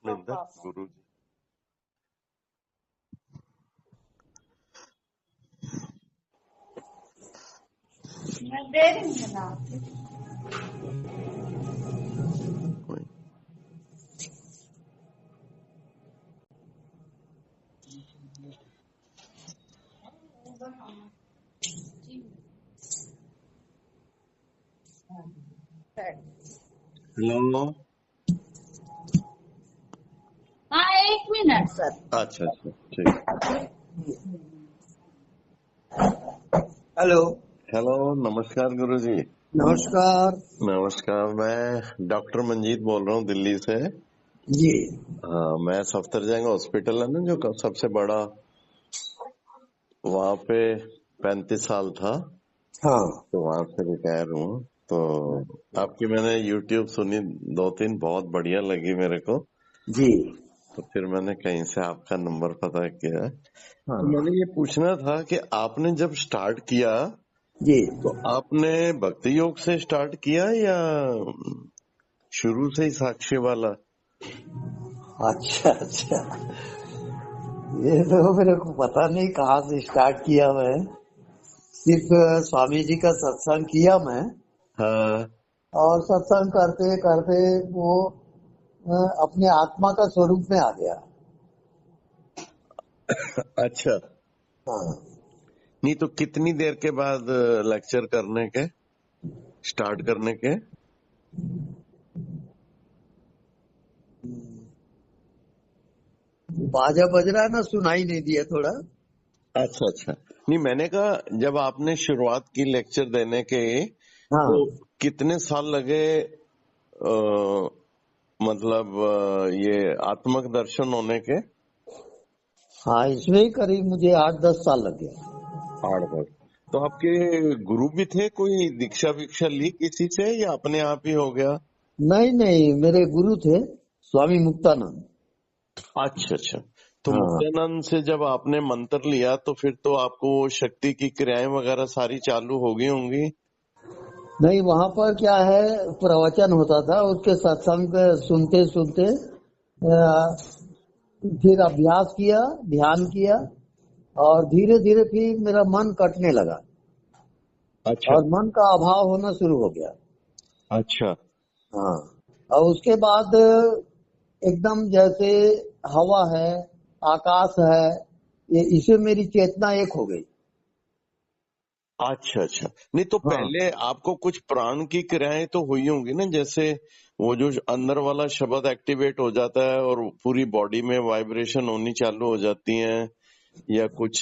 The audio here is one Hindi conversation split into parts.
निंदा गुरु जी। मैं दे रही हूँ ना। हेलो। हाँ 1 मिनट सर। अच्छा अच्छा ठीक। हेलो। हेलो नमस्कार गुरु जी। नमस्कार नमस्कार, मैं डॉक्टर मंजीत बोल रहा हूँ दिल्ली से। जी। हाँ, मैं सफदरजंग हॉस्पिटल है ना जो सबसे बड़ा, वहाँ पे 35 साल था। हाँ तो वहाँ से रिटायर हूँ। तो आपकी मैंने यूट्यूब सुनी 2-3, बहुत बढ़िया लगी मेरे को। जी। तो फिर मैंने कहीं से आपका नंबर पता किया। हाँ तो मैंने ये पूछना था कि आपने जब स्टार्ट किया जी। तो आपने भक्ति योग से स्टार्ट किया या शुरू से ही साक्षी वाला? अच्छा अच्छा, ये तो मेरे को पता नहीं कहाँ से स्टार्ट किया। मैं सिर्फ स्वामी जी का सत्संग किया मैं, हाँ। और सत्संग करते करते वो अपने आत्मा का स्वरूप में आ गया। अच्छा, हाँ। नहीं तो कितनी देर के बाद लेक्चर करने के स्टार्ट करने के? बाजा बज रहा है ना, सुनाई नहीं दिया थोड़ा। अच्छा अच्छा, नहीं मैंने कहा जब आपने शुरुआत की लेक्चर देने के हाँ तो कितने साल लगे मतलब ये आत्मक दर्शन होने के? हाँ, इसमें ही करीब मुझे 8-10 साल लग गया। 8-10। तो आपके गुरु भी थे? कोई दीक्षा वीक्षा ली किसी से या अपने आप ही हो गया? नहीं नहीं, मेरे गुरु थे स्वामी मुक्तानंद। अच्छा अच्छा, तो हाँ। मुक्तानंद से जब आपने मंत्र लिया तो फिर तो आपको वो शक्ति की क्रियाएं वगैरह सारी चालू हो गई होंगी? नहीं, वहाँ पर क्या है, प्रवचन होता था, उसके सत्संग सुनते सुनते फिर अभ्यास किया, ध्यान किया, और धीरे धीरे फिर मेरा मन कटने लगा अच्छा और मन का अभाव होना शुरू हो गया। अच्छा हाँ। और उसके बाद एकदम जैसे हवा है, आकाश है, ये इसे मेरी चेतना एक हो गई। अच्छा अच्छा, नहीं तो हाँ पहले आपको कुछ प्राण की क्रियाएं तो हुई होंगी ना, जैसे वो जो अंदर वाला शब्द एक्टिवेट हो जाता है और पूरी बॉडी में वाइब्रेशन होनी चालू हो जाती है, या कुछ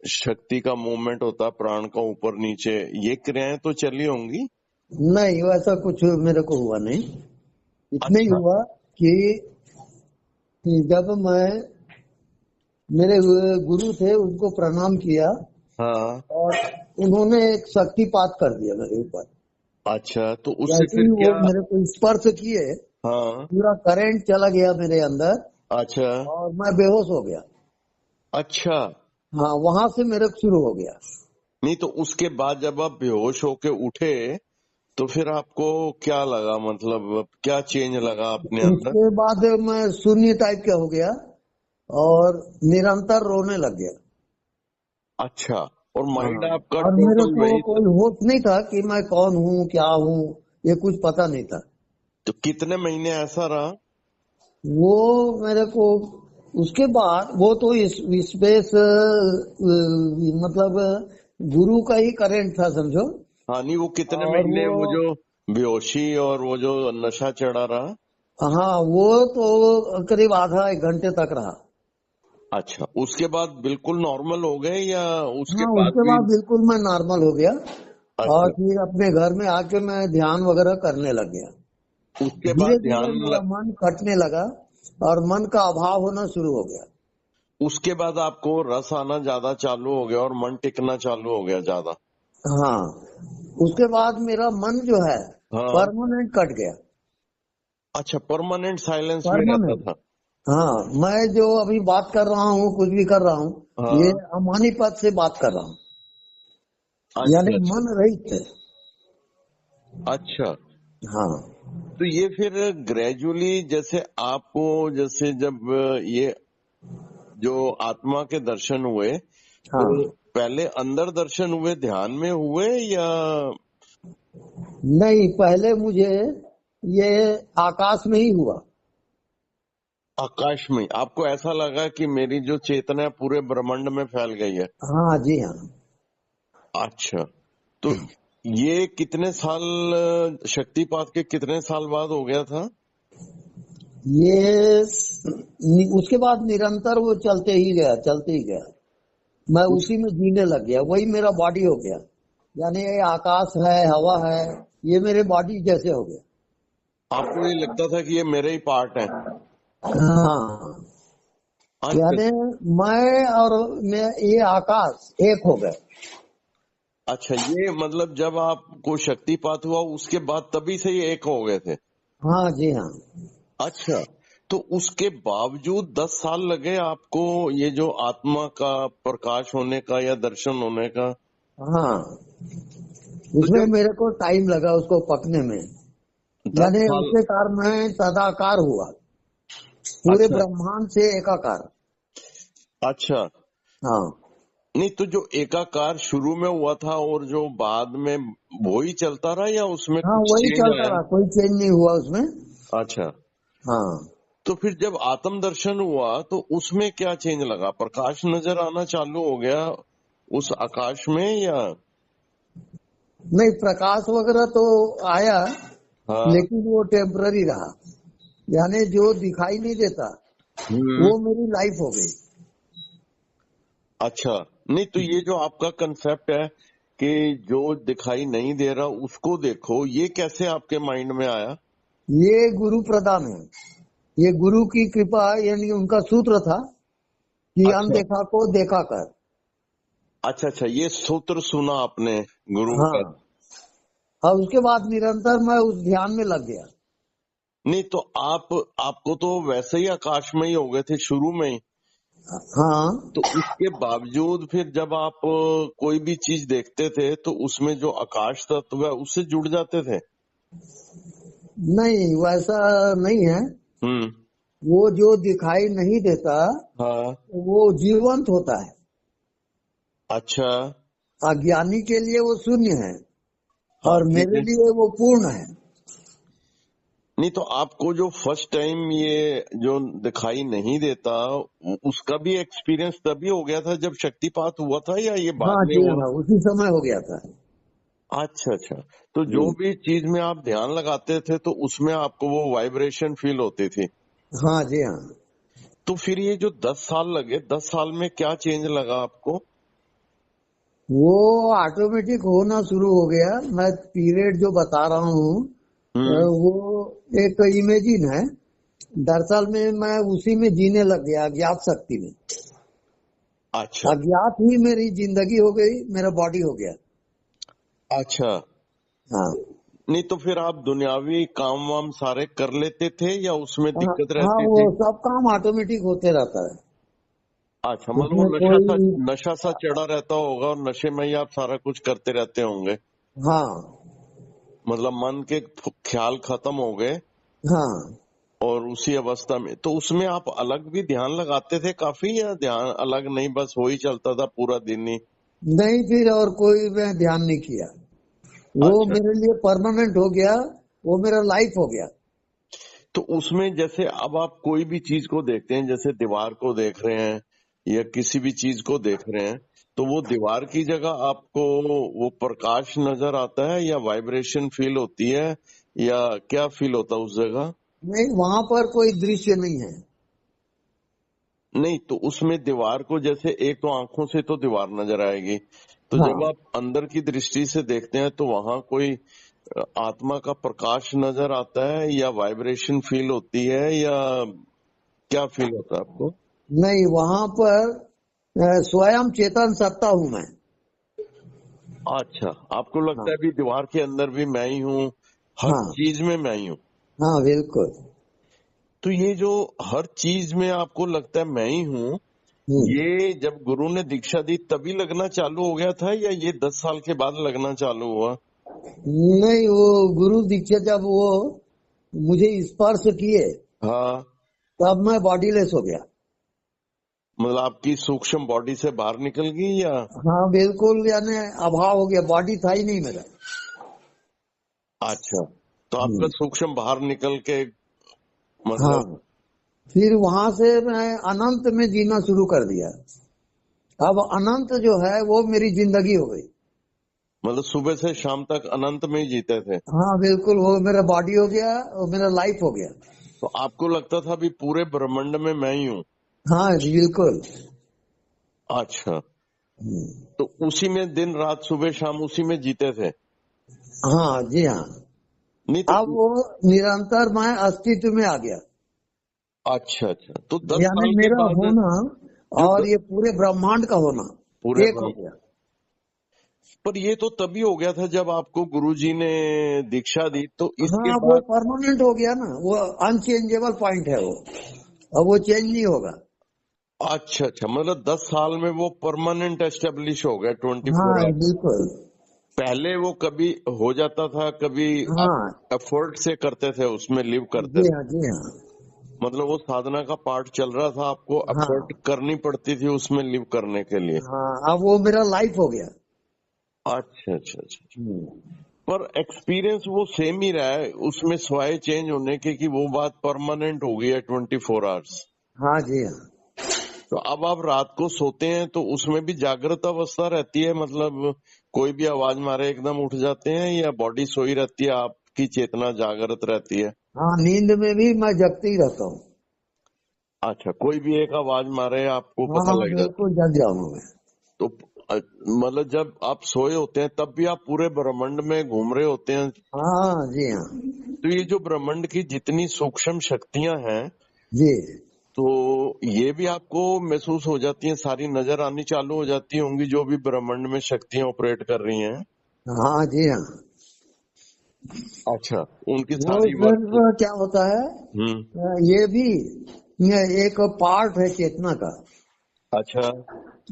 शक्ति का मूवमेंट होता है प्राण का ऊपर नीचे, ये क्रियाएं तो चली होंगी? नहीं, वैसा कुछ मेरे को हुआ नहीं। इतने ही अच्छा। हुआ कि जब मैं, मेरे गुरु थे, उनको प्रणाम किया हाँ। और उन्होंने एक शक्तिपात कर दिया मेरे ऊपर। अच्छा, तो उससे जैसे फिर ही वो क्या? मेरे को स्पर्श किए, हाँ। पूरा करंट चला गया मेरे अंदर अच्छा और मैं बेहोश हो गया। अच्छा, हाँ, वहां से मेरे को शुरू हो गया। नहीं तो उसके बाद जब आप बेहोश होके उठे तो फिर आपको क्या लगा, मतलब क्या चेंज लगा अपने अंदर? उसके बाद मैं शून्य टाइप का हो गया और निरंतर रोने लग गया। अच्छा, और माइंड हाँ, आपका और मेरे टोटल को वही था? कोई होश नहीं था कि मैं कौन हूँ, क्या हूँ, ये कुछ पता नहीं था। तो कितने महीने ऐसा रहा? वो मेरे को उसके बाद, वो तो इस स्पेस मतलब गुरु का ही करंट था समझो। हाँ, नहीं वो कितने और महीने वो वो, जो बेहोशी और वो जो नशा चढ़ा रहा? हाँ, वो तो करीब आधा 1 घंटे तक रहा। अच्छा, उसके बाद बिल्कुल नॉर्मल हो गए या उसके हाँ, बाद उसके भी? बाद बिल्कुल मैं नॉर्मल हो गया और अच्छा, फिर अपने घर में आके मैं ध्यान वगैरह करने लग गया। उसके धीरे बाद धीरे ध्यान मेरा मन कटने लगा और मन का अभाव होना शुरू हो गया। उसके बाद आपको रस आना ज्यादा चालू हो गया और मन टिकना चालू हो गया ज्यादा? हाँ, उसके बाद मेरा मन जो है हाँ। परमानेंट कट गया। अच्छा, परमानेंट साइलेंस में रहता परमानेंट। था? हाँ, मैं जो अभी बात कर रहा हूँ, कुछ भी कर रहा हूँ, ये हाँ। अमानी पद से बात कर रहा हूँ, अच्छा यानी अच्छा मन रहित है। अच्छा, हाँ तो ये फिर ग्रेजुअली जैसे आपको, जैसे जब ये जो आत्मा के दर्शन हुए, हाँ। तो पहले अंदर दर्शन हुए, ध्यान में हुए या नहीं, पहले मुझे ये आकाश में ही हुआ। आकाश में? आपको ऐसा लगा कि मेरी जो चेतना है पूरे ब्रह्मांड में फैल गई है? हाँ जी हाँ। अच्छा, तो ये कितने साल, शक्तिपात के कितने साल बाद हो गया था? ये उसके बाद निरंतर वो चलते ही गया। मैं उसी में जीने लग गया, वही मेरा बॉडी हो गया। यानी ये आकाश है, हवा है, ये मेरे बॉडी जैसे हो गया। आपको ये लगता था कि ये मेरे ही पार्ट है? हाँ, अच्छा यानी मैं ये आकाश एक हो गए। अच्छा, ये मतलब जब आपको शक्तिपात हुआ उसके बाद तभी से ये एक हो गए थे? हाँ जी हाँ। अच्छा, तो उसके बावजूद 10 साल लगे आपको ये जो आत्मा का प्रकाश होने का या दर्शन होने का? हाँ, तो उसमें जब मेरे को टाइम लगा उसको पकने में। 10 यानी साल उसके कारण मैं तदाकार हुआ, पूरे अच्छा ब्रह्मांड से एकाकार। अच्छा, हाँ नहीं तो जो एकाकार शुरू में हुआ था और जो बाद में, वो ही चलता रहा या उसमें हाँ, कुछ वही चेंज चलता आया? रहा, कोई चेंज नहीं हुआ उसमें। अच्छा, हाँ, तो फिर जब आत्म दर्शन हुआ तो उसमें क्या चेंज लगा? प्रकाश नजर आना चालू हो गया उस आकाश में या? नहीं, प्रकाश वगैरह तो आया, हाँ। लेकिन वो टेम्पररी रहा। यानी जो दिखाई नहीं देता हम्म। वो मेरी लाइफ हो गई। अच्छा, नहीं तो ये जो आपका कंसेप्ट है कि जो दिखाई नहीं दे रहा उसको देखो, ये कैसे आपके माइंड में आया? ये गुरु प्रदान है, ये गुरु की कृपा, यानी उनका सूत्र था कि अच्छा अनदेखा को देखा कर। अच्छा अच्छा, ये सूत्र सुना आपने गुरु हाँ, का? और उसके बाद निरंतर मैं उस ध्यान में लग गया। नहीं तो आपको तो वैसे ही आकाश में ही हो गए थे शुरू में ही, हाँ, तो उसके बावजूद फिर जब आप कोई भी चीज देखते थे तो उसमें जो आकाश तत्व है उससे जुड़ जाते थे? नहीं वैसा नहीं है। हम्म। वो जो दिखाई नहीं देता हाँ। वो जीवंत होता है। अच्छा। अज्ञानी के लिए वो शून्य है हाँ और ठीक मेरे है। लिए वो पूर्ण है। नहीं तो आपको जो फर्स्ट टाइम ये जो दिखाई नहीं देता, उसका भी एक्सपीरियंस तभी हो गया था जब शक्तिपात हुआ था या ये बाद हाँ में जी हुआ? हाँ, उसी समय हो गया था। अच्छा अच्छा, तो जो जी भी चीज में आप ध्यान लगाते थे तो उसमें आपको वो वाइब्रेशन फील होती थी? हाँ जी हाँ। तो फिर ये जो 10 साल लगे, 10 साल में क्या चेंज लगा आपको? वो ऑटोमेटिक होना शुरू हो गया। मैं पीरियड जो बता रहा हूँ, हम्म। वो एक इमेजिन है। दरअसल में मैं उसी में जीने लग गया, अज्ञात शक्ति में। अच्छा अज्ञात ही मेरी जिंदगी हो गई, मेरा बॉडी हो गया। अच्छा, हाँ नहीं तो फिर आप दुनियावी काम वाम सारे कर लेते थे या उसमें हाँ। दिक्कत हाँ, रहती वो थी? सब काम ऑटोमेटिक होते रहता है। अच्छा, मतलब वो उसमें कोई, नशा सा चढ़ा रहता होगा और नशे में ही आप सारा कुछ करते रहते होंगे। हाँ मतलब मन के ख्याल खत्म हो गए हाँ। और उसी अवस्था में, तो उसमें आप अलग भी ध्यान लगाते थे काफी या ध्यान अलग नहीं, बस हो ही चलता था पूरा दिन ही? नहीं, फिर और कोई मैं ध्यान नहीं किया। वो अच्छा, मेरे लिए परमानेंट हो गया, वो मेरा लाइफ हो गया। तो उसमें जैसे अब आप कोई भी चीज को देखते हैं, जैसे दीवार को देख रहे हैं या किसी भी चीज को देख रहे हैं, तो वो दीवार की जगह आपको वो प्रकाश नजर आता है या वाइब्रेशन फील होती है या क्या फील होता है उस जगह? नहीं, वहां पर कोई दृश्य नहीं है। नहीं तो उसमें दीवार को, जैसे एक तो आंखों से तो दीवार नजर आएगी, तो जब हाँ, आप अंदर की दृष्टि से देखते हैं तो वहां कोई आत्मा का प्रकाश नजर आता है या वाइब्रेशन फील होती है या क्या फील होता है आपको? नहीं, वहां पर स्वयं चेतन सत्ता हूं मैं। अच्छा, आपको लगता हाँ है भी दीवार के अंदर भी मैं ही हूँ, हर हाँ चीज में मैं ही हूँ? हाँ, बिल्कुल। तो ये जो हर चीज में आपको लगता है मैं ही हूँ, हम्म। ये जब गुरु ने दीक्षा दी तभी लगना चालू हो गया था या ये 10 साल के बाद लगना चालू हुआ? नहीं, वो गुरु दीक्षा जब वो मुझे स्पर्श किए हाँ, तब मैं बॉडीलेस हो गया। मतलब आपकी सूक्ष्म बॉडी से बाहर निकल गई या? हाँ बिल्कुल, यानी अभाव हो गया, बॉडी था ही नहीं मेरा। अच्छा, तो आपका हम्म। सूक्ष्म बाहर निकल के हाँ, मतलब? फिर वहां से मैं अनंत में जीना शुरू कर दिया। अब अनंत जो है वो मेरी जिंदगी हो गई। मतलब सुबह से शाम तक अनंत में ही जीते थे? हाँ बिल्कुल, वो मेरा बॉडी हो गया और मेरा लाइफ हो गया। तो आपको लगता था अभी पूरे ब्रह्मांड में मैं ही हूँ? हाँ जी बिल्कुल। अच्छा, हम्म। तो उसी में दिन रात सुबह शाम उसी में जीते थे? हाँ जी हाँ। नहीं तो? अब वो निरंतर मैं अस्तित्व में आ गया, अच्छा अच्छा, तो 10 यानी साल के मेरा बाद होना जो और ये पूरे ब्रह्मांड का होना पूरे एक हो ब्रह्म, गया। पर ये तो तभी हो गया था जब आपको गुरुजी ने दीक्षा दी, तो इसके हाँ, वो बाद? परमानेंट हो गया ना, वो अनचेंजेबल पॉइंट है वो, अब वो चेंज नहीं होगा। अच्छा अच्छा, मतलब 10 साल में वो परमानेंट एस्टेब्लिश हो गया 24 हाँ आवर्स। बिल्कुल। पहले वो कभी हो जाता था, कभी आप हाँ एफर्ट से करते थे, उसमें लिव करते जी थे, हाँ जी हाँ। मतलब वो साधना का पार्ट चल रहा था, आपको एफर्ट हाँ करनी पड़ती थी उसमें लिव करने के लिए। हाँ, अब वो मेरा लाइफ हो गया। अच्छा अच्छा अच्छा। हम्म। पर एक्सपीरियंस वो सेम ही रहा है उसमें, स्वाय चेंज होने के कि वो बात परमानेंट हो गई है 24 आवर्स। हाँ जी हाँ। तो अब आप रात को सोते हैं तो उसमें भी जागृत अवस्था रहती है, मतलब कोई भी आवाज मारे एकदम उठ जाते हैं, या बॉडी सोई रहती है, आपकी चेतना जागृत रहती है? हाँ, नींद में भी मैं जगते ही रहता हूँ। अच्छा, कोई भी एक आवाज मारे आपको हाँ पता हाँ लग जाता है? बिल्कुल, जग जाऊंगा मैं। तो मतलब जब आप सोए होते हैं तब भी आप पूरे ब्रह्मांड में घूम रहे होते हैं? हाँ जी हाँ। तो ये जो ब्रह्मांड की जितनी सूक्ष्म शक्तियां हैं, जी तो ये भी आपको महसूस हो जाती हैं, सारी नजर आनी चालू हो जाती होंगी, जो भी ब्रह्मांड में शक्तियां ऑपरेट कर रही हैं? हाँ जी हाँ। अच्छा, उनकी वो सारी वर्क। फिर क्या होता है, हम्म। ये भी ये एक पार्ट है चेतना का। अच्छा।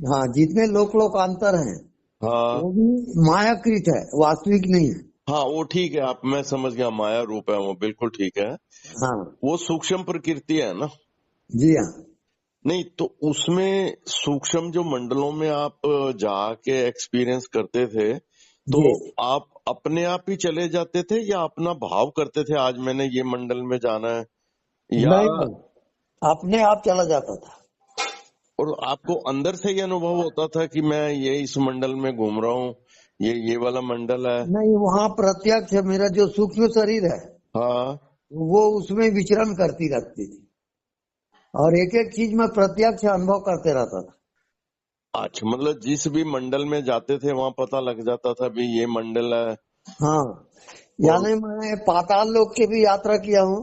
हाँ, जितने लोक लोकांतर हैं हाँ वो भी मायाकृत है, वास्तविक नहीं है। हाँ, वो ठीक है, आप मैं समझ गया, माया रूप है वो, बिल्कुल ठीक है। हाँ वो सूक्ष्म प्रकृति है ना? जी हाँ। नहीं तो उसमें सूक्ष्म जो मंडलों में आप जाके एक्सपीरियंस करते थे, तो जी आप अपने आप ही चले जाते थे या अपना भाव करते थे आज मैंने ये मंडल में जाना है, या? नहीं नहीं, अपने आप चला जाता था। और आपको अंदर से ही अनुभव होता था कि मैं ये इस मंडल में घूम रहा हूँ, ये वाला मंडल है? नहीं, वहाँ प्रत्यक्ष मेरा जो सूक्ष्म शरीर है हाँ। वो उसमें विचरण करती रहती थी, और एक एक चीज मैं प्रत्यक्ष अनुभव करते रहता था। अच्छा, मतलब जिस भी मंडल में जाते थे वहां पता लग जाता था भी ये मंडल है? हाँ, और? यानी मैं पाताल लोक की भी यात्रा किया हूँ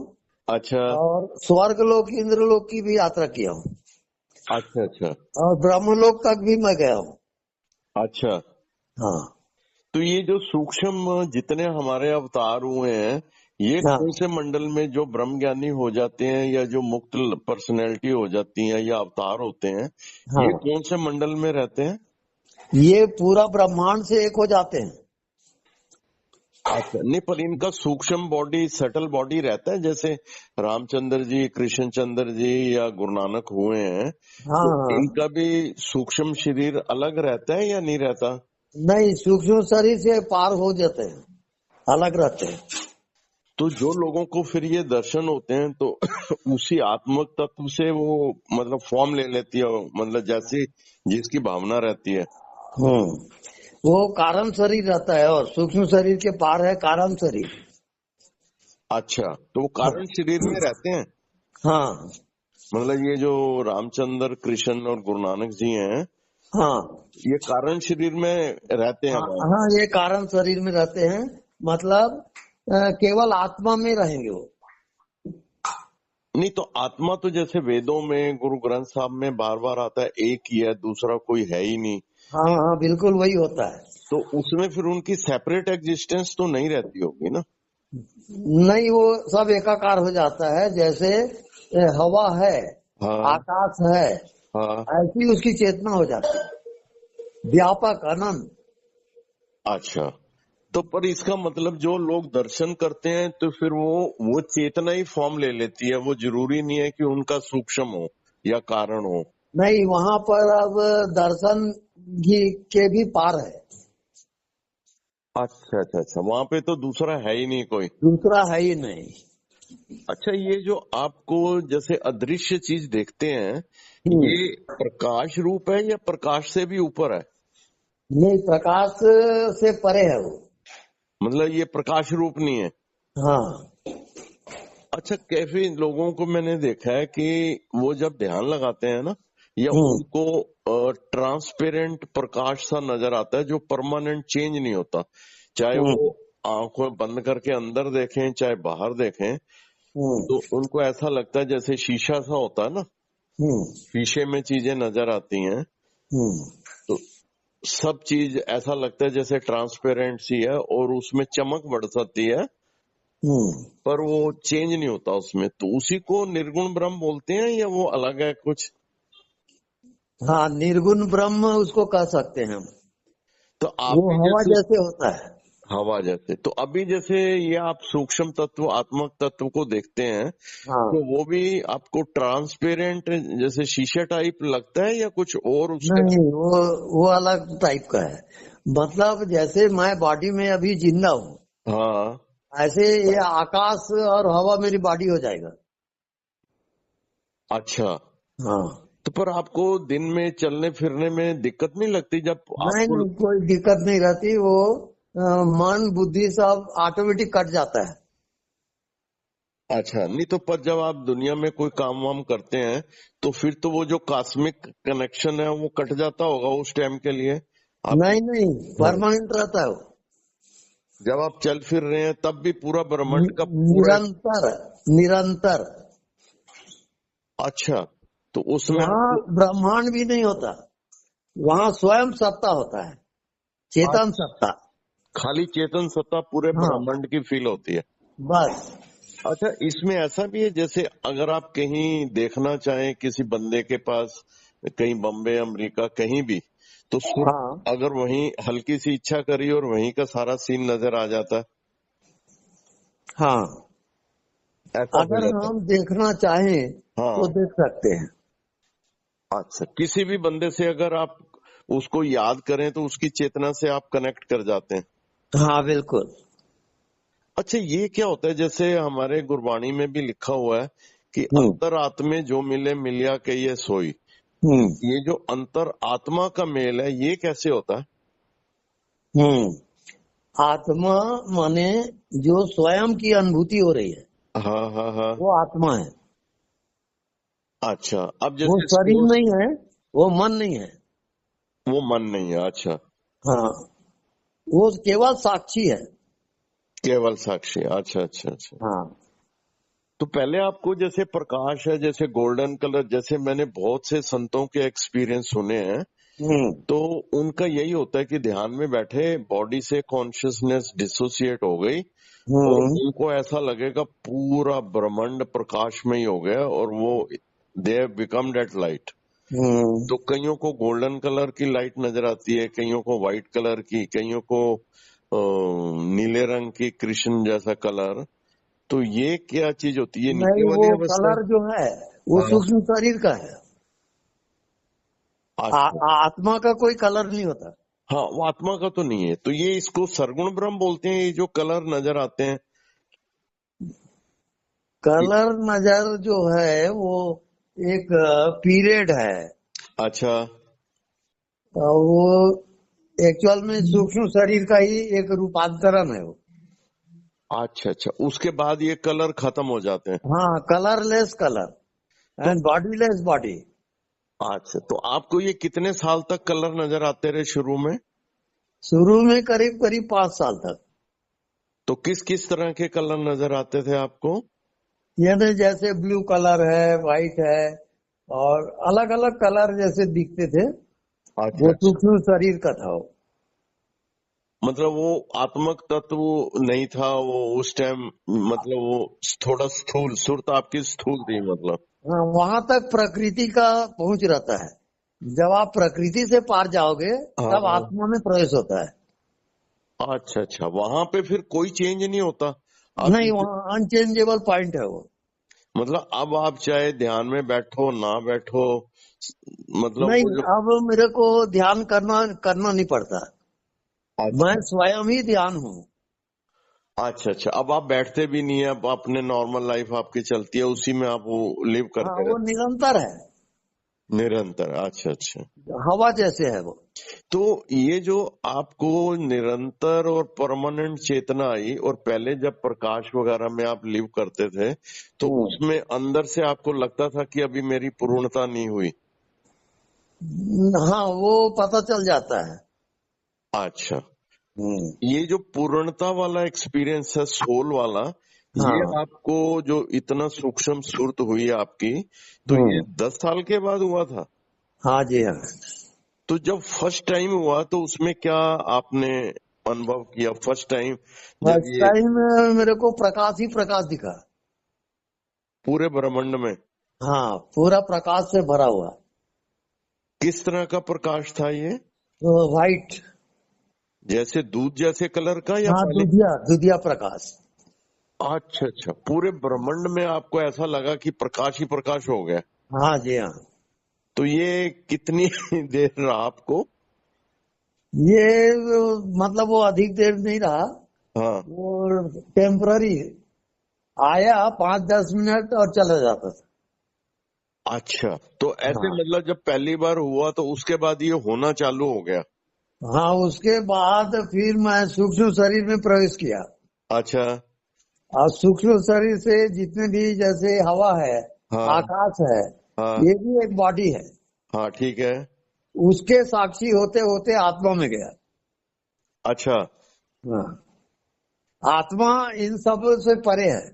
अच्छा और स्वर्ग लोक इंद्र लोक की भी यात्रा किया हूँ अच्छा अच्छा और ब्रह्मलोक तक भी मैं गया हूँ। अच्छा। हाँ तो ये जो सूक्ष्म जितने हमारे अवतार हुए हैं, ये हाँ कौन से मंडल में जो ब्रह्म ज्ञानी हो जाते हैं या जो मुक्त पर्सनैलिटी हो जाती हैं या अवतार होते हैं, ये हाँ, कौन से मंडल में रहते हैं? ये पूरा ब्रह्मांड से एक हो जाते हैं। अच्छा, नहीं पर इनका सूक्ष्म बॉडी, सटल बॉडी रहता है, जैसे रामचंद्र जी, कृष्णचंद्र जी या गुरु नानक हुए हैं, हाँ तो हाँ। इनका भी सूक्ष्म शरीर अलग रहता है या नहीं रहता? नहीं, सूक्ष्म शरीर से पार हो जाते हैं, अलग रहते हैं। तो जो लोगों को फिर ये दर्शन होते हैं तो उसी आत्मक तत्व से वो मतलब फॉर्म ले लेती है, मतलब जैसी जिसकी भावना रहती है। वो कारण शरीर रहता है और सूक्ष्म शरीर के पार है कारण शरीर। अच्छा, तो वो कारण हाँ शरीर में रहते हैं? हाँ मतलब ये जो रामचंद्र, कृष्ण और गुरु नानक जी हैं, हाँ ये कारण शरीर में रहते हैं हाँ वहां? हाँ, ये कारण शरीर में रहते हैं, मतलब केवल आत्मा में रहेंगे वो। नहीं तो आत्मा तो जैसे वेदों में, गुरु ग्रंथ साहब में बार बार आता है, एक ही है, दूसरा कोई है ही नहीं, हाँ हाँ बिल्कुल वही होता है। तो उसमें फिर उनकी सेपरेट एग्जिस्टेंस तो नहीं रहती होगी ना? नहीं, वो सब एकाकार हो जाता है, जैसे हवा है, हाँ आकाश है, हाँ। ऐसी उसकी चेतना हो जाती है, व्यापक अनंत। अच्छा, तो पर इसका मतलब जो लोग दर्शन करते हैं तो फिर वो चेतना ही फॉर्म ले लेती है, वो जरूरी नहीं है कि उनका सूक्ष्म हो या कारण हो। नहीं, वहां पर अब दर्शन के भी पार है, अच्छा अच्छा अच्छा, वहां पे तो दूसरा है ही नहीं कोई। दूसरा है ही नहीं। अच्छा, ये जो आपको जैसे अदृश्य चीज देखते हैं, हम्म। ये प्रकाश रूप है या प्रकाश से भी ऊपर है? नहीं, प्रकाश से परे है वो। मतलब ये प्रकाश रूप नहीं है। हाँ। अच्छा, कैफी लोगों को मैंने देखा है कि वो जब ध्यान लगाते हैं ना, या हम्म। उनको ट्रांसपेरेंट प्रकाश सा नजर आता है जो परमानेंट चेंज नहीं होता, चाहे वो हम्म। आंखों बंद करके अंदर देखें चाहे बाहर देखें, हम्म। तो उनको ऐसा लगता है जैसे शीशा सा होता है ना, हम्म। शीशे में चीजें नजर आती हैं, हम्म। तो सब चीज ऐसा लगता है जैसे ट्रांसपेरेंट सी है और उसमें चमक बढ़ सकती है, हम्म। पर वो चेंज नहीं होता उसमें। तो उसी को निर्गुण ब्रह्म बोलते हैं या वो अलग है कुछ? हाँ, निर्गुण ब्रह्म उसको कह सकते हैं हम। तो आप वो भी हवा जैसे जैसे होता है। हवा जैसे, तो अभी जैसे ये आप सूक्ष्म तत्व आत्मक तत्व को देखते हैं, तो हाँ। वो भी आपको ट्रांसपेरेंट जैसे शीशा टाइप लगता है या कुछ और उसके? नहीं, वो अलग टाइप का है। मतलब जैसे मैं बॉडी में अभी जिंदा हूँ, हाँ। ऐसे ये आकाश और हवा मेरी बॉडी हो जाएगा। अच्छा, हाँ। तो पर आपको दिन में चलने फिरने में दिक्कत नहीं लगती जब नहीं आपको? नहीं, कोई दिक्कत नहीं रहती। वो मन बुद्धि सब ऑटोमेटिक कट जाता है। अच्छा, नहीं तो पर जब आप दुनिया में कोई काम वाम करते हैं तो फिर तो वो जो कॉस्मिक कनेक्शन है वो कट जाता होगा उस टाइम के लिए आपकी। नहीं नहीं, हाँ, परमानेंट रहता है वो। जब आप चल फिर रहे हैं तब भी पूरा ब्रह्मांड का पूरा। निरंतर, निरंतर। अच्छा, तो उसमें वहाँ आपको ब्रह्मांड भी नहीं होता, वहाँ स्वयं सत्ता होता है, चेतन आज सत्ता। खाली चेतन सत्ता पूरे हाँ, ब्रह्मांड की फील होती है। बस। अच्छा, इसमें ऐसा भी है जैसे अगर आप कहीं देखना चाहें किसी बंदे के पास, कहीं बम्बे अमेरिका कहीं भी, तो सिर्फ हाँ, अगर वहीं हल्की सी इच्छा करी और वहीं का सारा सीन नजर आ जाता है, हाँ। ऐसा हो अगर जाता है। हम देखना चाहें तो हाँ। देख सकते हैं। अच्छा, किसी भी बंदे से अगर आप उसको याद करें तो उसकी चेतना से आप कनेक्ट कर जाते हैं। हाँ, बिल्कुल। अच्छा, ये क्या होता है जैसे हमारे गुरबाणी में भी लिखा हुआ है कि हम्म। अंतर आत्मे जो मिले मिलिया के ये सोई। हम्म। ये जो अंतर आत्मा का मेल है ये कैसे होता है? हम्म। आत्मा माने जो स्वयं की अनुभूति हो रही है, हाँ हाँ हाँ। वो आत्मा है। अच्छा, अब वो जैसे शरीर स्पोर्ट्स, नहीं है, वो मन नहीं है। वो मन नहीं है। अच्छा, हाँ, वो केवल साक्षी है। केवल साक्षी। अच्छा अच्छा अच्छा। हाँ। तो पहले आपको जैसे प्रकाश है जैसे गोल्डन कलर, जैसे मैंने बहुत से संतों के एक्सपीरियंस सुने हैं, हम्म। तो उनका यही होता है कि ध्यान में बैठे बॉडी से कॉन्शियसनेस डिसोसिएट हो गई और हम्म। उनको ऐसा लगेगा पूरा ब्रह्मांड प्रकाश में ही हो गया और वो they have become that light. Hmm. तो कईयों को गोल्डन कलर की लाइट नजर आती है, कईयों को व्हाइट कलर की, कईयों को नीले रंग की कृष्ण जैसा कलर। तो ये क्या चीज होती है, ये नीचे नहीं, वो वाली अवस्था है? कलर जो है वो हाँ। सूक्ष्म शरीर का है। अच्छा, आत्मा का कोई कलर नहीं होता। हाँ, वो आत्मा का तो नहीं है, तो ये इसको सरगुण ब्रह्म बोलते हैं, ये जो कलर नजर आते हैं। कलर नजर जो है वो एक पीरियड है, अच्छा और वो एक्चुअल में सूक्ष्म शरीर का ही एक रूपांतरण है वो। अच्छा अच्छा, उसके बाद ये कलर खत्म हो जाते हैं। हाँ, कलरलेस कलर तो एंड बॉडीलेस बॉडी। अच्छा, तो आपको ये कितने साल तक कलर नजर आते रहे शुरू में? शुरू में करीब करीब 5 साल तक। तो किस किस तरह के कलर नजर आते थे आपको? यानी जैसे ब्लू कलर है, व्हाइट है, और अलग अलग कलर जैसे दिखते थे। अच्छा वो अच्छा, सूक्ष्म शरीर का था वो। मतलब वो आत्मक तत्व नहीं था वो उस टाइम, मतलब वो थोड़ा स्थूल सुरत आपकी स्थूल थी मतलब। हाँ, वहां तक प्रकृति का पहुंच रहता है। जब आप प्रकृति से पार जाओगे हाँ तब हाँ। आत्मा में प्रवेश होता है। अच्छा अच्छा, वहां पे फिर कोई चेंज नहीं होता नहीं, अभी? वहाँ अनचेंजेबल पॉइंट है वो। मतलब अब आप चाहे ध्यान में बैठो ना बैठो, मतलब नहीं, वो जो, अब मेरे को ध्यान करना करना नहीं पड़ता। मैं अच्छा स्वयं ही ध्यान हूँ। अच्छा अच्छा, अब आप बैठते भी नहीं है, अब अपने नॉर्मल लाइफ आपकी चलती है, उसी में आप वो लिव हाँ, करते वो रहते निरंतर है, निरंतर। अच्छा अच्छा, हवा जैसे है वो। तो ये जो आपको निरंतर और परमानेंट चेतना आई, और पहले जब प्रकाश वगैरह में आप लिव करते थे तो हम्म। उसमें अंदर से आपको लगता था कि अभी मेरी पूर्णता नहीं हुई? हाँ, वो पता चल जाता है। अच्छा, हम्म। ये जो पूर्णता वाला एक्सपीरियंस है, सोल वाला, ये हाँ। आपको जो इतना सूक्ष्म सुरत हुई है आपकी, तो ये हम्म। 10 साल के बाद हुआ था? हाँ जी, हाँ। तो जब फर्स्ट टाइम हुआ तो उसमें क्या आपने अनुभव किया फर्स्ट टाइम जब फर्स्ट ये टाइम मेरे को प्रकाश ही प्रकाश दिखा। पूरे ब्रह्मांड में? हाँ, पूरा प्रकाश से भरा हुआ। किस तरह का प्रकाश था ये? तो वाइट। जैसे दूध जैसे कलर का या हाँ, पहले? दुधिया दुधिया प्रकाश। अच्छा अच्छा, पूरे ब्रह्मांड में आपको ऐसा लगा कि प्रकाश ही प्रकाश हो गया? हाँ जी, हाँ। तो ये कितनी देर रहा आपको? ये मतलब वो अधिक देर नहीं रहा। हाँ, वो टेम्पररी आया, 5-10 मिनट और चला जाता था। अच्छा, तो ऐसे हाँ। मतलब जब पहली बार हुआ तो उसके बाद ये होना चालू हो गया? हाँ, उसके बाद फिर मैं सूक्ष्म शरीर में प्रवेश किया। अच्छा, और सूक्ष्म शरीर से जितने भी, जैसे हवा है, हाँ आकाश है, हाँ ये भी एक बॉडी है। हाँ, ठीक है। उसके साक्षी होते होते आत्मा में गया। अच्छा हाँ। आत्मा इन सब से परे है।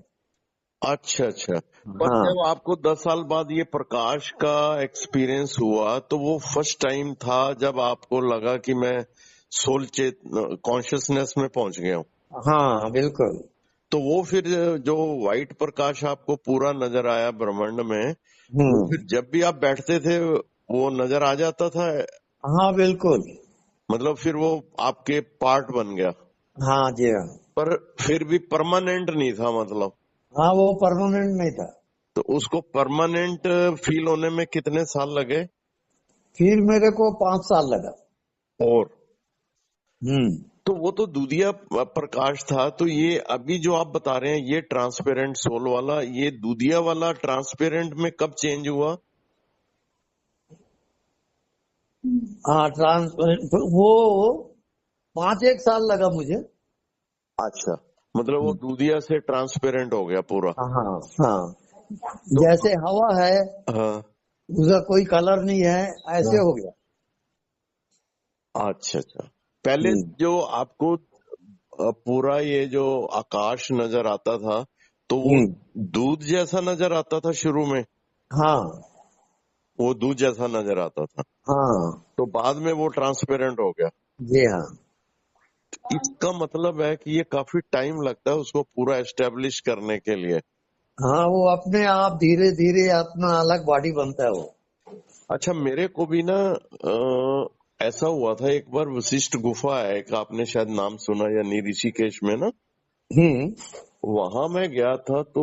अच्छा अच्छा, पर हाँ। जब आपको 10 साल बाद ये प्रकाश का एक्सपीरियंस हुआ तो वो फर्स्ट टाइम था जब आपको लगा कि मैं सोल चेत कॉन्शियसनेस में पहुंच गया हूँ? हाँ, बिल्कुल। तो वो फिर जो व्हाइट प्रकाश आपको पूरा नजर आया ब्रह्मांड में, वो हम्म। फिर जब भी आप बैठते थे वो नजर आ जाता था? हाँ, बिल्कुल। मतलब फिर वो आपके पार्ट बन गया? हाँ जी, हाँ। पर फिर भी परमानेंट नहीं था मतलब? हाँ, वो परमानेंट नहीं था। तो उसको परमानेंट फील होने में कितने साल लगे? फिर मेरे को 5 साल लगा। और हम्म। तो वो तो दूधिया प्रकाश था, तो ये अभी जो आप बता रहे हैं ये ट्रांसपेरेंट सोल वाला, ये दूधिया वाला ट्रांसपेरेंट में कब चेंज हुआ? हाँ, वो 5-1 साल लगा मुझे। अच्छा, मतलब वो दूधिया से ट्रांसपेरेंट हो गया पूरा? हाँ। हाँ, तो जैसे हवा है, हाँ उसका कोई कलर नहीं है, ऐसे हाँ, हो गया। अच्छा अच्छा, पहले हम्म। जो आपको पूरा ये जो आकाश नजर आता था तो वो हम्म। दूध जैसा नजर आता था शुरू में? हाँ। वो दूध जैसा नजर आता था, हाँ तो बाद में वो ट्रांसपेरेंट हो गया? जी, हाँ। इसका मतलब है कि ये काफी टाइम लगता है उसको पूरा एस्टेब्लिश करने के लिए? हाँ, वो अपने आप धीरे धीरे अपना अलग बॉडी बनता है वो। अच्छा, मेरे को भी ना ऐसा हुआ था एक बार, वशिष्ठ गुफा है एक, आपने शायद नाम सुना या नहीं, ऋषिकेश में ना, हम्म। वहां मैं गया था तो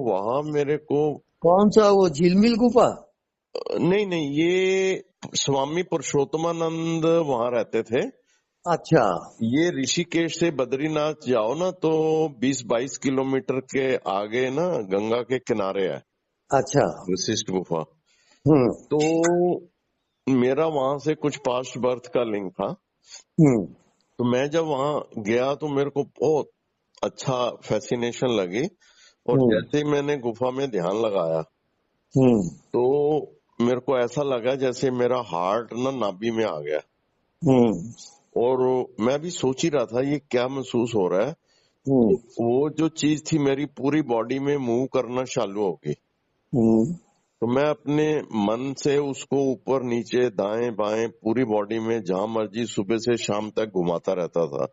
वहां मेरे को कौन सा, वो झिलमिल गुफा? नहीं नहीं, ये स्वामी पुरुषोत्तमानंद वहां रहते थे। अच्छा। ये ऋषिकेश से बद्रीनाथ जाओ ना तो 20-22 किलोमीटर के आगे ना गंगा के किनारे है अच्छा। वशिष्ठ गुफा। हम्म। तो मेरा वहां से कुछ पास्ट बर्थ का लिंक था, हम्म। तो मैं जब वहां गया तो मेरे को बहुत अच्छा फैसिनेशन लगी, और हम्म। जैसे ही मैंने गुफा में ध्यान लगाया हम्म। तो मेरे को ऐसा लगा जैसे मेरा हार्ट ना नाभि में आ गया, हम्म। और मैं भी सोच ही रहा था ये क्या महसूस हो रहा है। हम्म। तो वो जो चीज थी मेरी पूरी बॉडी में मूव करना चालू हो गई, हम्म। तो मैं अपने मन से उसको ऊपर नीचे दाएं बाएं पूरी बॉडी में जहां मर्जी सुबह से शाम तक घुमाता रहता था।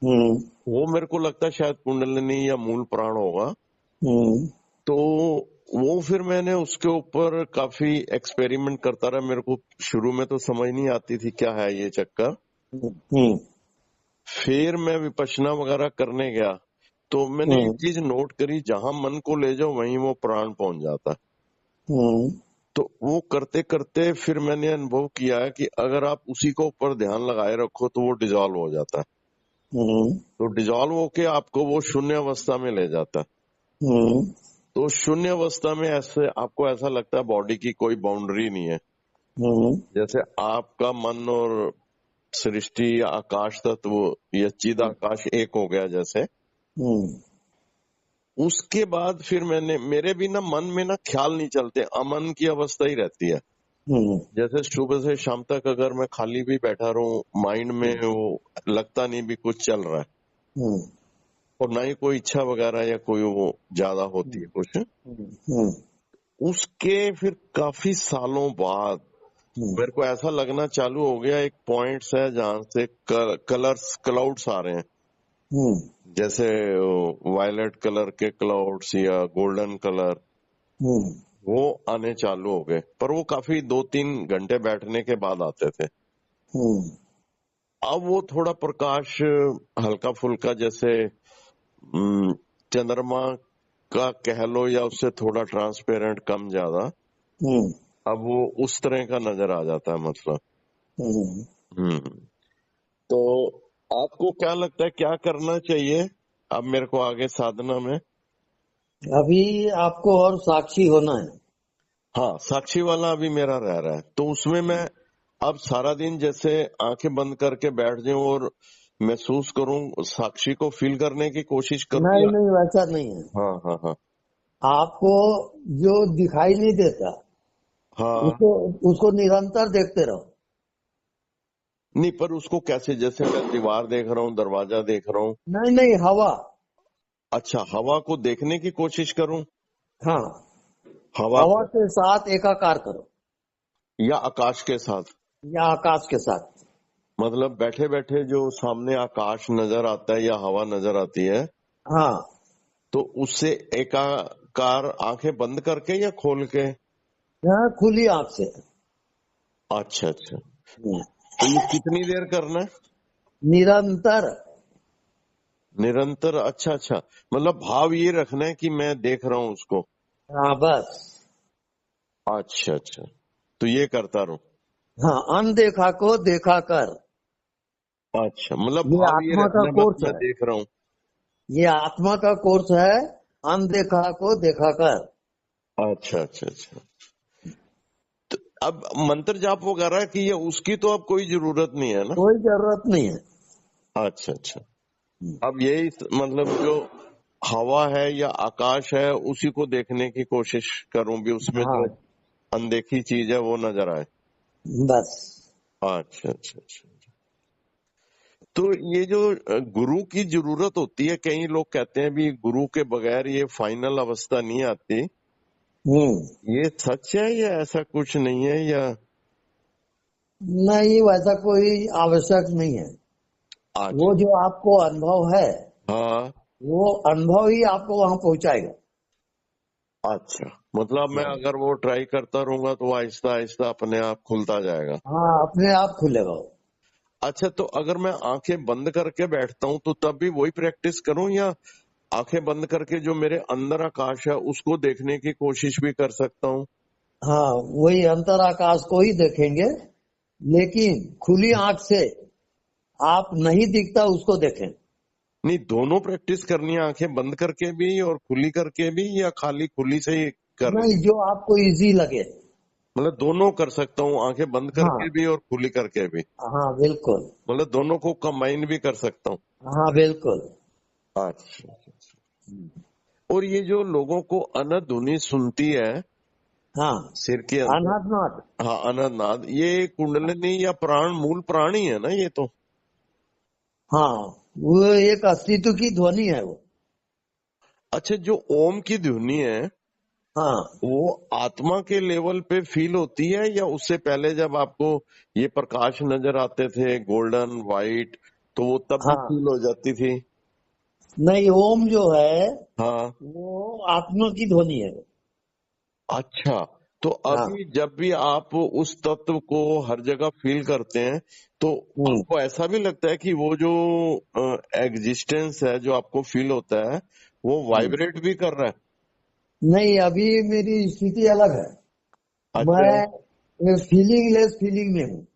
हम्म। वो मेरे को लगता है शायद कुंडलिनी या मूल प्राण होगा। हम्म। तो वो फिर मैंने उसके ऊपर काफी एक्सपेरिमेंट करता रहा, मेरे को शुरू में तो समझ नहीं आती थी क्या है ये चक्कर। हम्म। फिर मैं विपश्यना वगैरह करने गया तो मैंने एक चीज नोट करी, जहां मन को ले जाओ वहीं वो प्राण पहुंच जाता है। तो वो करते करते फिर मैंने अनुभव किया है कि अगर आप उसी को ऊपर ध्यान लगाए रखो तो वो डिजॉल्व हो जाता है। तो डिजॉल्व होके आपको वो शून्य अवस्था में ले जाता है। तो शून्य अवस्था में ऐसे आपको ऐसा लगता है बॉडी की कोई बाउंड्री नहीं है, जैसे आपका मन और सृष्टि या आकाश तत्व या चिद आकाश एक हो गया जैसे। उसके बाद फिर मेरे भी ना मन में ना ख्याल नहीं चलते, अमन की अवस्था ही रहती है। जैसे सुबह से शाम तक अगर मैं खाली भी बैठा रहूं, माइंड में वो लगता नहीं भी कुछ चल रहा है, और ना ही कोई इच्छा वगैरह या कोई वो ज्यादा होती है कुछ। उसके फिर काफी सालों बाद मेरे को ऐसा लगना चालू हो गया, एक पॉइंट्स है जहां से कलर्स क्लाउड्स आ रहे हैं, जैसे वायलेट कलर के क्लाउड्स या गोल्डन कलर, वो आने चालू हो गए। पर वो काफी 2-3 घंटे बैठने के बाद आते थे। अब वो थोड़ा प्रकाश हल्का फुल्का, जैसे चंद्रमा का कह लो या उससे थोड़ा ट्रांसपेरेंट कम ज्यादा, अब वो उस तरह का नजर आ जाता है मतलब। तो आपको क्या लगता है क्या करना चाहिए अब मेरे को आगे साधना में? अभी आपको और साक्षी होना है। हाँ, साक्षी वाला अभी मेरा रह रहा है, तो उसमें मैं अब सारा दिन जैसे आंखें बंद करके बैठ जाऊं और महसूस करूं, साक्षी को फील करने की कोशिश करूं नहीं या? नहीं, वैसा नहीं है। हाँ हाँ हाँ आपको जो दिखाई नहीं देता हाँ। उसको उसको निरंतर देखते रहो। नहीं, पर उसको कैसे, जैसे मैं दीवार देख रहा हूँ, दरवाजा देख रहा हूँ। नहीं नहीं, हवा। अच्छा, हवा को देखने की कोशिश करूं, हाँ, हवा हवा को, के साथ एकाकार करो या आकाश के साथ? या आकाश के साथ। मतलब बैठे बैठे जो सामने आकाश नजर आता है या हवा नजर आती है, हाँ तो उससे एकाकार आंखें बंद करके या खोल के? यहाँ खुली आंख से। अच्छा अच्छा। तो ये कितनी देर करना है? निरंतर। निरंतर? अच्छा अच्छा, मतलब भाव ये रखना है कि मैं देख रहा हूँ उसको। हाँ बस। अच्छा अच्छा, तो ये करता रहूं। हाँ, अनदेखा को देखा कर। अच्छा, मतलब ये भाव ये आत्मा का रखना है बस कोर्स मैं है। देख रहा हूँ। ये आत्मा का कोर्स है। अनदेखा को देखा कर। अच्छा अच्छा अच्छा। तो अब मंत्र जाप वगैरह की है उसकी तो अब कोई जरूरत नहीं है ना? कोई जरूरत नहीं है। अच्छा अच्छा। अब यही मतलब जो हवा है या आकाश है उसी को देखने की कोशिश करूं भी, उसमें हाँ जो अनदेखी चीज है वो नजर आए। बस। अच्छा अच्छा अच्छा। तो ये जो गुरु की जरूरत होती है, कई लोग कहते हैं भी गुरु के बगैर ये फाइनल अवस्था नहीं आती, ये सच है या ऐसा कुछ नहीं है या? नहीं, वैसा कोई आवश्यक नहीं है। अच्छा। वो जो आपको अनुभव है हाँ। वो अनुभव ही आपको वहां पहुंचाएगा। अच्छा, मतलब मैं अगर वो ट्राई करता रहूंगा तो आहिस्ता आहिस्ता अपने आप खुलता जाएगा। हाँ, अपने आप खुलेगा वो। अच्छा, तो अगर मैं आंखें बंद करके बैठता हूँ तो तब भी वही प्रैक्टिस करूं या आंखें बंद करके जो मेरे अंदर आकाश है उसको देखने की कोशिश भी कर सकता हूँ? हाँ, वही अंतर आकाश को ही देखेंगे, लेकिन खुली आंख से आप नहीं दिखता उसको देखें। नहीं, दोनों प्रैक्टिस करनी है, आंखें बंद करके भी और खुली करके भी, या खाली खुली से ही करनी? नहीं, जो आपको इजी लगे। मतलब दोनों कर सकता हूँ, आंखें बंद करके हाँ भी और खुली करके भी? हाँ बिल्कुल। मतलब दोनों को कंबाइन भी कर सकता हूँ? हाँ बिल्कुल। अच्छा। और ये जो लोगों को अनध्वनि सुनती है हाँ, सिर के अंदर, अनाथ। हाँ अनंतनाद, ये कुंडलिनी या प्राण, मूल प्राण ही है ना ये तो? हाँ, वो एक अस्तित्व की ध्वनि है वो। अच्छा, जो ओम की ध्वनि है हाँ वो आत्मा के लेवल पे फील होती है या उससे पहले जब आपको ये प्रकाश नजर आते थे गोल्डन वाइट, तो वो तब भी हाँ। फील हो जाती थी? नहीं, ओम जो है हाँ। वो आत्मा की ध्वनि है। अच्छा, तो हाँ अभी जब भी आप उस तत्व को हर जगह फील करते हैं तो आपको ऐसा भी लगता है कि वो जो एग्जिस्टेंस है जो आपको फील होता है वो वाइब्रेट भी कर रहा है? नहीं, अभी मेरी स्थिति अलग है। अच्छा। मैं फीलिंग लेस फीलिंग में हूँ।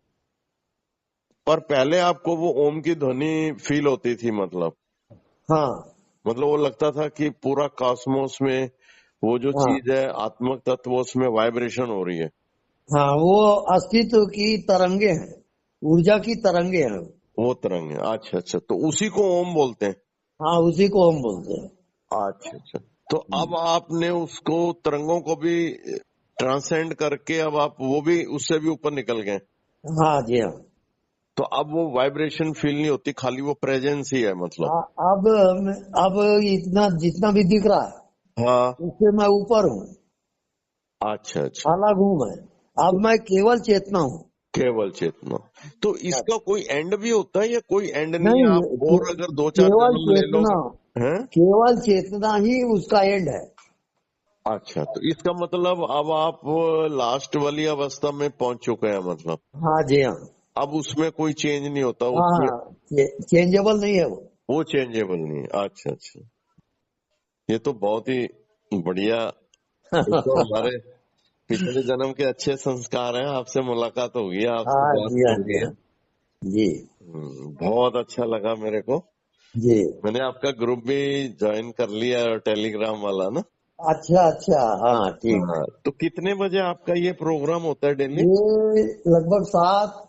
पर पहले आपको वो ओम की ध्वनि फील होती थी, मतलब हाँ वो लगता था कि पूरा कॉस्मोस में वो जो हाँ चीज है आत्मक तत्व उसमें वाइब्रेशन हो रही है। हाँ, वो अस्तित्व की तरंगे हैं, ऊर्जा की तरंगे हैं। वो तरंग है। अच्छा अच्छा, तो उसी को ओम बोलते हैं। हाँ, उसी को हम बोलते हैं। अच्छा अच्छा, तो अब आपने उसको तरंगों को भी ट्रांसेंड करके अब आप वो भी उससे भी ऊपर निकल गए। हाँ जी हाँ। तो अब वो वाइब्रेशन फील नहीं होती, खाली वो प्रेजेंस ही है मतलब। अब इतना जितना भी दिख रहा है हाँ। उससे मैं ऊपर हूँ, अच्छा अच्छा, अलग हूँ मैं। अब मैं केवल चेतना हूँ। केवल चेतना। तो इसका कोई एंड भी होता है या कोई एंड नहीं है? नहीं, आप और अगर 2-4 केवल जन्म ले चेतना, लोगे हैं? केवल चेतना ही उसका एंड है। अच्छा, तो इसका मतलब अब आप लास्ट वाली अवस्था में पहुंच चुके हैं मतलब। हाँ जी हाँ। अब उसमें कोई चेंज नहीं होता हाँ उसमें। हाँ, चेंजेबल नहीं है वो। वो चेंजेबल नहीं है। अच्छा अच्छा, ये तो बहुत ही बढ़िया। एक तो हमारे पिछले जन्म के अच्छे संस्कार हैं, आपसे मुलाकात होगी है, आपसे हाँ बात जी हाँ हो जी रही है। हाँ जी बहुत अच्छा लगा मेरे को। जी। मैंने आपका ग्रुप भी ज्वाइन कर लिया है, टेलीग्राम वाला ना। अच्छा अच्छा, हाँ ठीक। हाँ, तो कितने बजे आपका ये प्रोग्राम होता है डेली? ये लगभग 7,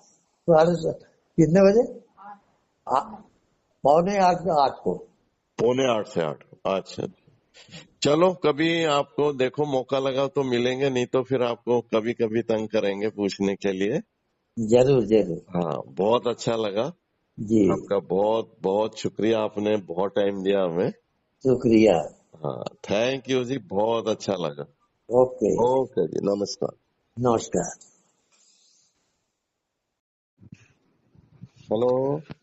7:30, कितने बजे? आ- 7:45 को। 7:45 से 8। अच्छा, चलो कभी आपको देखो मौका लगा तो मिलेंगे, नहीं तो फिर आपको कभी कभी तंग करेंगे पूछने के लिए। जरूर जरूर। हाँ, बहुत अच्छा लगा। जी, आपका बहुत बहुत शुक्रिया, आपने बहुत टाइम दिया हमें। शुक्रिया। हाँ, थैंक यू जी, बहुत अच्छा लगा। ओके, ओके जी, नमस्कार। नमस्कार। हेलो।